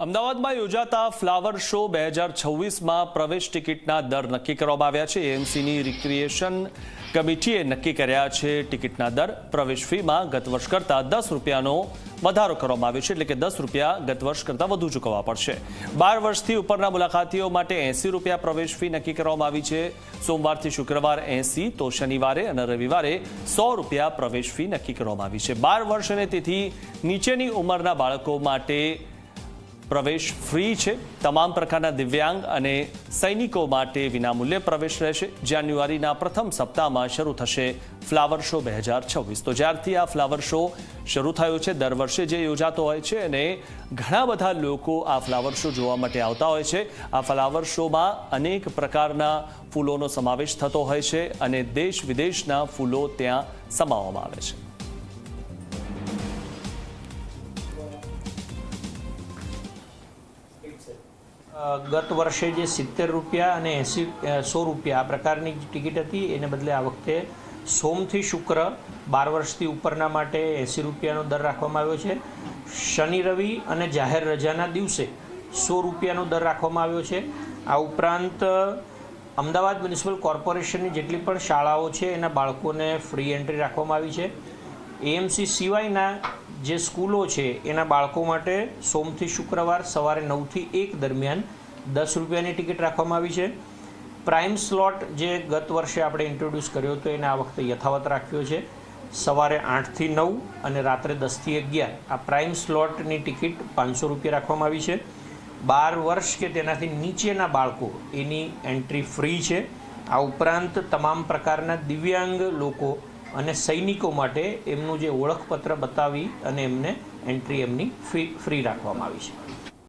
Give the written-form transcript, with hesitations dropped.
અમદાવાદમાં યોજાતા flower show 2026માં પ્રવેશ ટિકિટના દર નક્કી કરવામાં આવ્યા છે। એએમસીની રિક્રિએશન કમિટીએ નક્કી કર્યા છે ટિકિટના દર। પ્રવેશ ફીમાં ગત વર્ષ કરતાં 10 રૂપિયાનો વધારો કરવામાં આવ્યો છે, એટલે કે 10 રૂપિયા ગત વર્ષ કરતાં વધુ ચૂકવવા પડશે। 12 વર્ષથી ઉપરના મુલાકાતીઓ માટે 80 રૂપિયા પ્રવેશ ફી નક્કી કરવામાં આવી છે। સોમવારથી શુક્રવાર 80 તો શનિવારે અને રવિવારે 100 રૂપિયા પ્રવેશ ફી નક્કી કરવામાં આવી છે। 12 વર્ષ અને તેથી નીચેની ઉંમરના બાળકો માટે પ્રવેશ ફ્રી છે। તમામ પ્રકારના દિવ્યાંગ અને સૈનિકો માટે વિનામૂલ્યે પ્રવેશ રહેશે। જાન્યુઆરીના પ્રથમ સપ્તાહમાં શરૂ થશે ફ્લાવર શો 2026। તો જ્યારથી આ ફ્લાવર શો શરૂ થયો છે, દર વર્ષે જે યોજાતો હોય છે અને ઘણા બધા લોકો આ ફ્લાવર શો જોવા માટે આવતા હોય છે। આ ફ્લાવર શોમાં અનેક પ્રકારના ફૂલોનો સમાવેશ થતો હોય છે અને દેશ વિદેશના ફૂલો ત્યાં સમાવવામાં આવે છે। ગત વર્ષે જે 70 રૂપિયા અને 100 રૂપિયા આ પ્રકારની ટિકિટ હતી, એને બદલે આ વખતે સોમથી શુક્ર 12 વર્ષથી ઉપરના માટે 80 રૂપિયાનો દર રાખવામાં આવ્યો છે। શનિ રવિ અને જાહેર રજાના દિવસે 100 રૂપિયાનો દર રાખવામાં આવ્યો છે। આ ઉપરાંત અમદાવાદ મ્યુનિસિપલ કોર્પોરેશનની જેટલી પણ શાળાઓ છે એના બાળકોને ફ્રી એન્ટ્રી રાખવામાં આવી છે। એએમસી સિવાયના જે સ્કૂલો છે એના બાળકો માટે સોમથી શુક્રવાર સવારે 9 થી 1 દરમિયાન 10 રૂપિયાની ટિકિટ રાખવામાં આવી છે। પ્રાઇમ સ્લોટ જે ગત વર્ષે આપણે ઇન્ટ્રોડ્યુસ કર્યો હતો એને આ વખતે યથાવત રાખ્યો છે। સવારે 8 થી 9 અને રાત્રે 10 થી 11 આ પ્રાઇમ સ્લોટની ટિકિટ 500 રૂપિયા રાખવામાં આવી છે। 12 વર્ષ કે તેનાથી નીચેના બાળકો એની એન્ટ્રી ફ્રી છે। આ ઉપરાંત તમામ પ્રકારના દિવ્યાંગ લોકો અને સૈનિકો માટે એમનું જે ઓળખપત્ર બતાવી અને એમને એન્ટ્રી એમની ફ્રી રાખવામાં આવી છે।